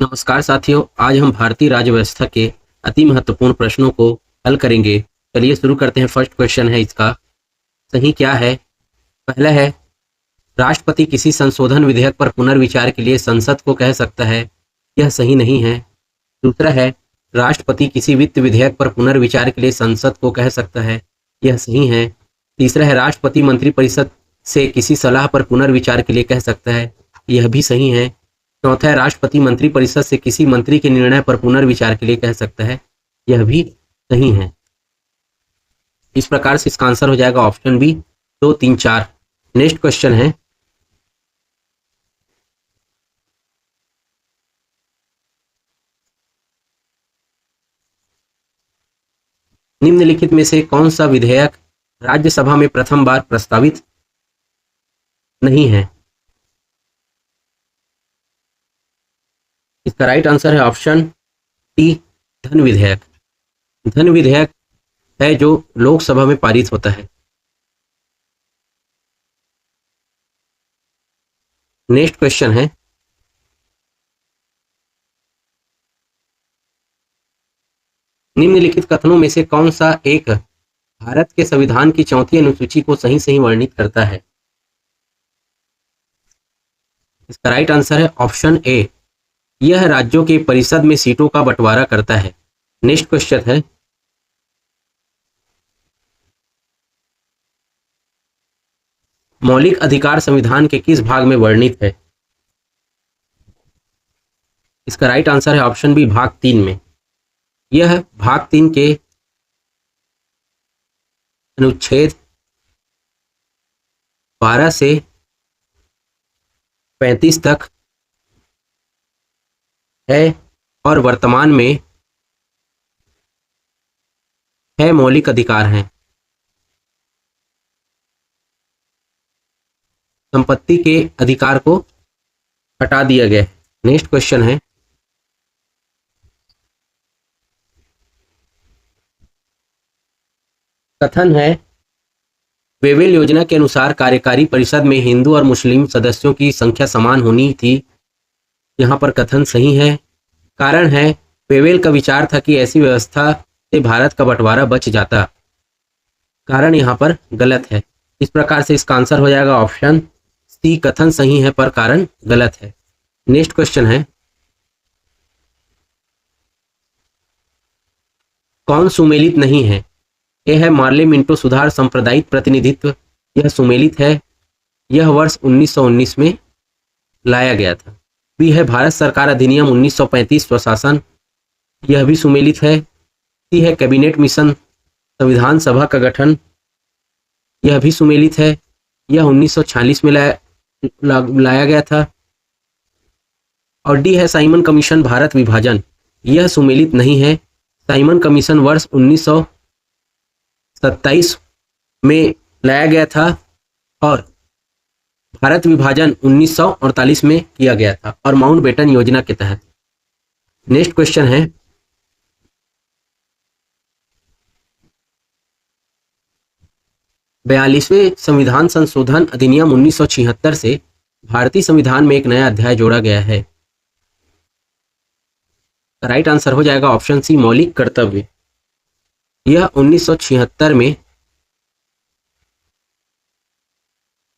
नमस्कार साथियों, आज हम भारतीय राज्य व्यवस्था के अति महत्वपूर्ण प्रश्नों को हल करेंगे। चलिए शुरू करते हैं। फर्स्ट क्वेश्चन है इसका सही क्या है। पहला है, राष्ट्रपति किसी संशोधन विधेयक पर पुनर्विचार के लिए संसद को कह सकता है, यह सही नहीं है। दूसरा है, राष्ट्रपति किसी वित्त विधेयक पर पुनर्विचार के लिए संसद को कह सकता है, यह सही है। तीसरा है, राष्ट्रपति मंत्रिपरिषद से किसी सलाह पर पुनर्विचार के लिए कह सकता है, यह भी सही है। चौथा है, राष्ट्रपति मंत्रिपरिषद से किसी मंत्री के निर्णय पर पुनर्विचार के लिए कह सकता है, यह भी सही है। इस प्रकार से इसका आंसर हो जाएगा ऑप्शन बी 2, 3, 4। नेक्स्ट क्वेश्चन है, निम्नलिखित में से कौन सा विधेयक राज्यसभा में प्रथम बार प्रस्तावित नहीं है। इसका राइट आंसर है ऑप्शन टी, धन विधेयक। धन विधेयक है जो लोकसभा में पारित होता है। नेक्स्ट क्वेश्चन है, निम्नलिखित कथनों में से कौन सा एक भारत के संविधान की 4वीं अनुसूची को सही सही वर्णित करता है। इसका राइट आंसर है ऑप्शन ए, यह राज्यों के परिषद में सीटों का बंटवारा करता है। नेक्स्ट क्वेश्चन है, मौलिक अधिकार संविधान के किस भाग में वर्णित है। इसका राइट आंसर है ऑप्शन बी, भाग 3 में। यह भाग 3 के अनुच्छेद 12 से 35 तक है और वर्तमान में 6 मौलिक अधिकार हैं। संपत्ति के अधिकार को हटा दिया गया है। नेक्स्ट क्वेश्चन है, कथन है, वेवेल योजना के अनुसार कार्यकारी परिषद में हिंदू और मुस्लिम सदस्यों की संख्या समान होनी थी। यहाँ पर कथन सही है। कारण है, वेवेल का विचार था कि ऐसी व्यवस्था से भारत का बंटवारा बच जाता। कारण यहाँ पर गलत है। इस प्रकार से इसका आंसर हो जाएगा ऑप्शन सी, कथन सही है पर कारण गलत है। नेक्स्ट क्वेश्चन है, कौन सुमेलित नहीं है। ए है, मार्ले मिंटो सुधार सांप्रदायिक प्रतिनिधित्व, यह सुमेलित है। यह वर्ष 1919 में लाया गया था। बी है, भारत सरकार अधिनियम 1935 स्वशासन, यह भी सुमेलित है। सी है, कैबिनेट मिशन संविधान सभा का गठन, यह भी सुमेलित है। यह 1946 में लाया गया था। और डी है, साइमन कमीशन भारत विभाजन, यह सुमेलित नहीं है। साइमन कमीशन वर्ष 1927 में लाया गया था और भारत विभाजन 1948 में किया गया था और माउंटबेटन योजना के तहत। नेक्स्ट क्वेश्चन है, बयालीसवें संविधान संशोधन अधिनियम 1976 से भारतीय संविधान में एक नया अध्याय जोड़ा गया है। राइट आंसर हो जाएगा ऑप्शन सी, मौलिक कर्तव्य। यह 1976 में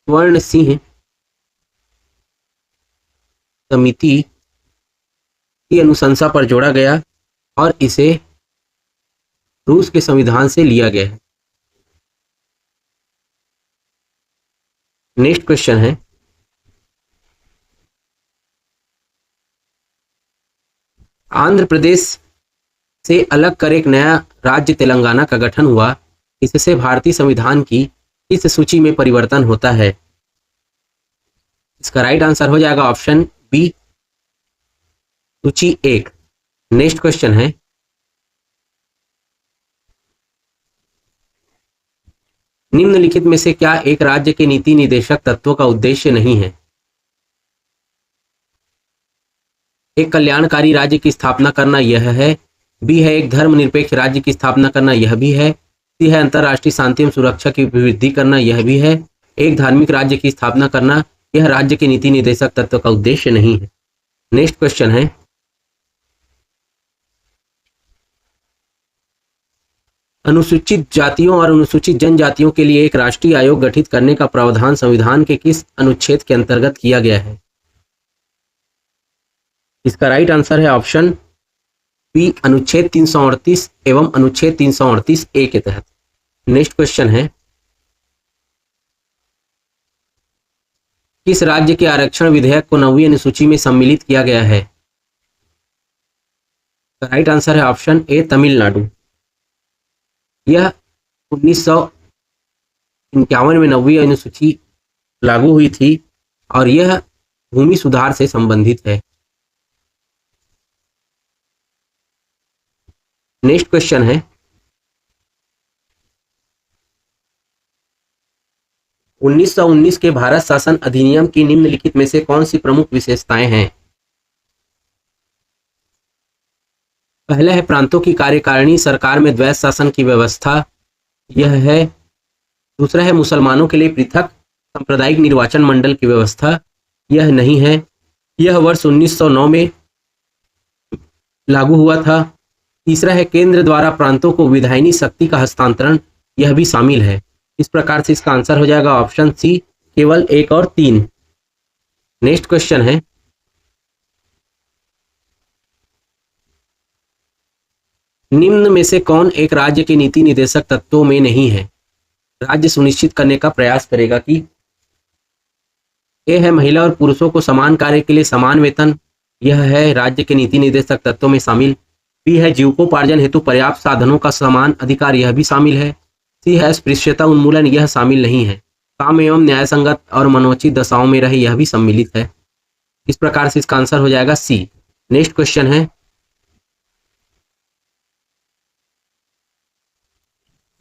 स्वर्ण सिंह समिति की अनुशंसा पर जोड़ा गया और इसे रूस के संविधान से लिया गया है। नेक्स्ट क्वेश्चन है, आंध्र प्रदेश से अलग कर एक नया राज्य तेलंगाना का गठन हुआ। इससे भारतीय संविधान की इस सूची में परिवर्तन होता है। इसका राइट आंसर हो जाएगा ऑप्शन बी, सूची 1। नेक्स्ट क्वेश्चन है, निम्नलिखित में से क्या एक राज्य के नीति निदेशक तत्वों का उद्देश्य नहीं है। एक कल्याणकारी राज्य की स्थापना करना, यह है। बी है, एक धर्मनिरपेक्ष राज्य की स्थापना करना, यह भी है। सी है, अंतर्राष्ट्रीय शांति एवं सुरक्षा की वृद्धि करना, यह भी है। एक धार्मिक राज्य की स्थापना करना, यह राज्य के नीति निदेशक तत्व का उद्देश्य नहीं है। नेक्स्ट क्वेश्चन है, अनुसूचित जातियों और अनुसूचित जनजातियों के लिए एक राष्ट्रीय आयोग गठित करने का प्रावधान संविधान के किस अनुच्छेद के अंतर्गत किया गया है? इसका राइट आंसर है ऑप्शन बी, अनुच्छेद 338 एवं अनुच्छेद 338 ए के तहत। नेक्स्ट क्वेश्चन है, किस राज्य के आरक्षण विधेयक को 9वीं अनुसूची में सम्मिलित किया गया है? राइट आंसर है ऑप्शन ए, तमिलनाडु। यह 1951 में 9वीं अनुसूची लागू हुई थी और यह भूमि सुधार से संबंधित है। नेक्स्ट क्वेश्चन है, 1919 के भारत शासन अधिनियम की निम्नलिखित में से कौन सी प्रमुख विशेषताएं हैं? पहला है प्रांतों की कार्यकारिणी, सरकार में द्वैत शासन की व्यवस्था, यह है। दूसरा है मुसलमानों के लिए पृथक सांप्रदायिक निर्वाचन मंडल की व्यवस्था, यह नहीं है। यह वर्ष 1909 में लागू हुआ था। तीसरा है केंद्र द्वारा प्रांतों को विधायिनी शक्ति का हस्तांतरण, यह भी शामिल है। इस प्रकार से इसका आंसर हो जाएगा ऑप्शन सी, केवल 1 और 3। नेक्स्ट क्वेश्चन है, निम्न में से कौन एक राज्य के नीति निर्देशक तत्वों में नहीं है? राज्य सुनिश्चित करने का प्रयास करेगा कि ए है महिला और पुरुषों को समान कार्य के लिए समान वेतन, यह है राज्य के नीति निर्देशक तत्वों में शामिल। बी है जीविकोपार्जन हेतु पर्याप्त साधनों का समान अधिकार, यह भी शामिल है। सी है अस्पृश्यता उन्मूलन, यह शामिल नहीं है। काम एवं न्यायसंगत और मनोचित दशाओं में रहे, यह भी सम्मिलित है। इस प्रकार से इसका आंसर हो जाएगा सी। नेक्स्ट क्वेश्चन है,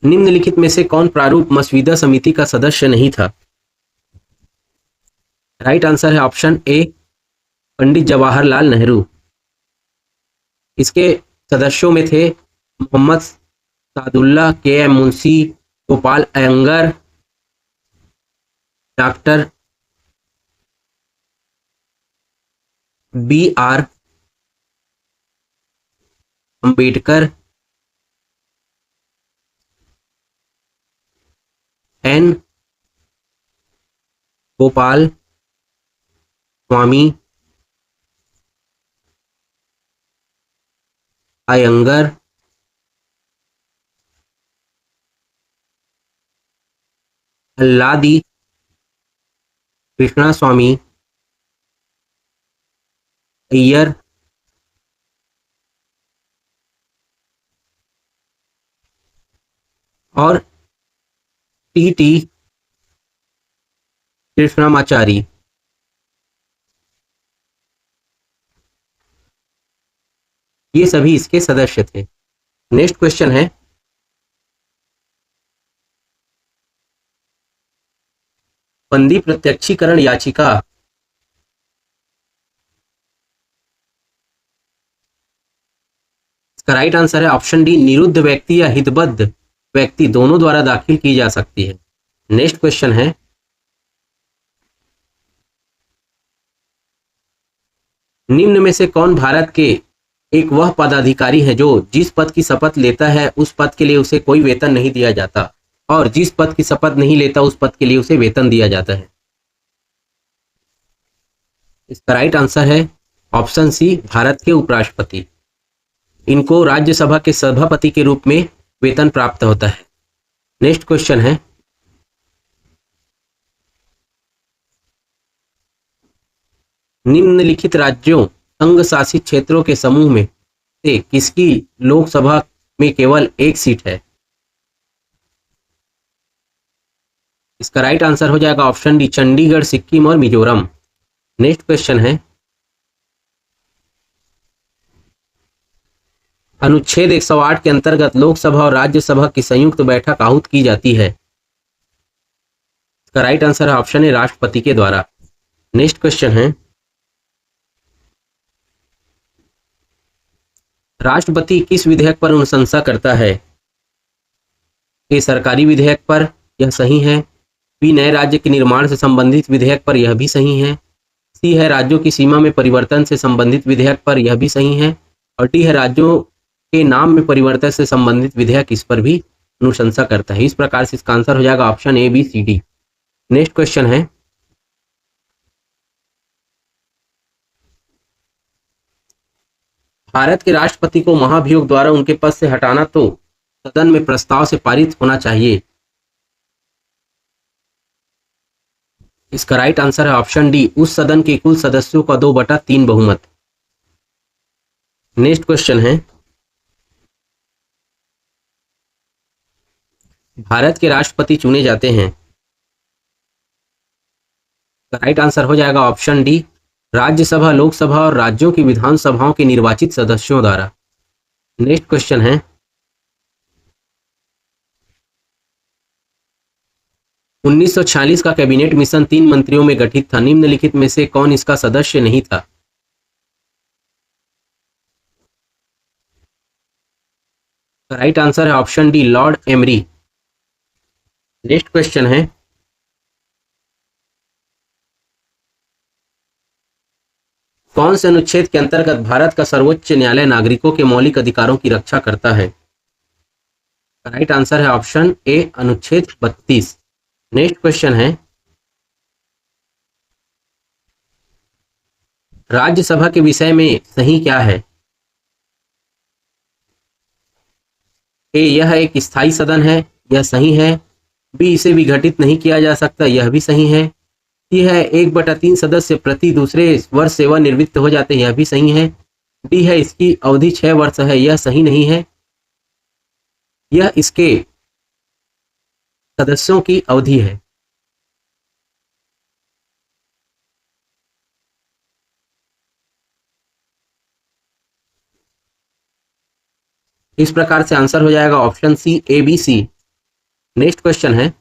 निम्नलिखित में से कौन प्रारूप मसविदा समिति का सदस्य नहीं था? राइट आंसर है ऑप्शन ए, पंडित जवाहरलाल नेहरू। इसके सदस्यों में थे Mohammad Saadulla, K M Munshi, Gopal Ayyangar, doctor B R Ambedkar, N Gopal Swami Ayyangar, Alladi Krishna Swami Ayyar, और टी कृष्णमाचारी। ये सभी इसके सदस्य थे। नेक्स्ट क्वेश्चन है, बंदी प्रत्यक्षीकरण याचिका इसका राइट आंसर है ऑप्शन डी, निरुद्ध व्यक्ति या हितबद्ध व्यक्ति दोनों द्वारा दाखिल की जा सकती है। नेक्स्ट क्वेश्चन है, निम्न में से कौन भारत के एक वह पदाधिकारी है जो जिस पद की शपथ लेता है उस पद के लिए उसे कोई वेतन नहीं दिया जाता और जिस पद की शपथ नहीं लेता उस पद के लिए उसे वेतन दिया जाता है? इसका राइट आंसर है ऑप्शन सी, भारत के उपराष्ट्रपति। इनको राज्यसभा के सभापति के रूप में वेतन प्राप्त होता है। नेक्स्ट क्वेश्चन है, निम्नलिखित राज्यों संघ शासित क्षेत्रों के समूह में से किसकी लोकसभा में केवल एक सीट है? इसका राइट आंसर हो जाएगा ऑप्शन डी, चंडीगढ़, सिक्किम और मिजोरम। नेक्स्ट क्वेश्चन है, अनुच्छेद 108 के अंतर्गत लोकसभा और राज्यसभा की संयुक्त बैठक आहूत की जाती है। इसका राइट आंसर है ऑप्शन ए, राष्ट्रपति के द्वारा। नेक्स्ट क्वेश्चन है, राष्ट्रपति किस विधेयक पर अनुशंसा करता है? ए, सरकारी विधेयक पर, यह सही है। बी, नए राज्य के निर्माण से संबंधित विधेयक पर, यह भी सही है। सी है राज्यों की सीमा में परिवर्तन से संबंधित विधेयक पर, यह भी सही है। और डी है राज्यों के नाम में परिवर्तन से संबंधित विधेयक, इस पर भी अनुशंसा करता है। इस प्रकार से इसका आंसर हो जाएगा option A, B, C, D. Next question है, भारत के राष्ट्रपति को महाभियोग द्वारा उनके पद से हटाना तो सदन में प्रस्ताव से पारित होना चाहिए। इसका राइट आंसर है ऑप्शन डी, उस सदन के कुल सदस्यों का 2/3 बहुमत। नेक्स्ट क्वेश्चन है, भारत के राष्ट्रपति चुने जाते हैं। राइट आंसर हो जाएगा ऑप्शन डी, राज्यसभा, लोकसभा और राज्यों की विधानसभाओं के निर्वाचित सदस्यों द्वारा। नेक्स्ट क्वेश्चन है, उन्नीस का कैबिनेट मिशन 3 मंत्रियों में गठित था। निम्नलिखित में से कौन इसका सदस्य नहीं था? राइट आंसर है option D, Lord emery. Next question है, कौन से अनुच्छेद के अंतर्गत भारत का सर्वोच्च न्यायालय नागरिकों के मौलिक अधिकारों की रक्षा करता है? राइट आंसर है ऑप्शन ए, अनुच्छेद 32। नेक्स्ट क्वेश्चन है, राज्यसभा के विषय में सही क्या है? ए, यह एक स्थायी सदन है, यह सही है। बी, इसे विघटित नहीं किया जा सकता, यह भी सही है। सी है 1/3 सदस्य प्रति दूसरे वर्ष सेवानिवृत्त हो जाते हैं, यह भी सही है। डी है इसकी अवधि 6 वर्ष है, यह सही नहीं है। यह इसके सदस्यों की अवधि है। इस प्रकार से आंसर हो जाएगा ऑप्शन सी, ए, बी, सी। नेक्स्ट क्वेश्चन है,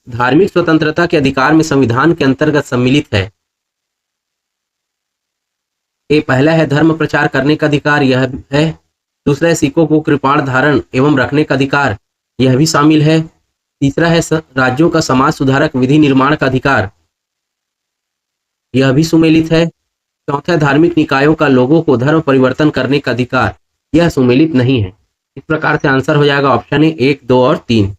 धार्मिक स्वतंत्रता के अधिकार में संविधान के अंतर्गत सम्मिलित है। ए, पहला है धर्म प्रचार करने का अधिकार, यह है। दूसरा है सिखों को कृपाण धारण एवं रखने का अधिकार, यह भी शामिल है। तीसरा है राज्यों का समाज सुधारक विधि निर्माण का अधिकार, यह भी सुमेलित है। चौथा है धार्मिक निकायों का लोगों को धर्म परिवर्तन करने का अधिकार, यह सुमेलित नहीं है। इस प्रकार से आंसर हो जाएगा ऑप्शन ए, 1, 2 और 3।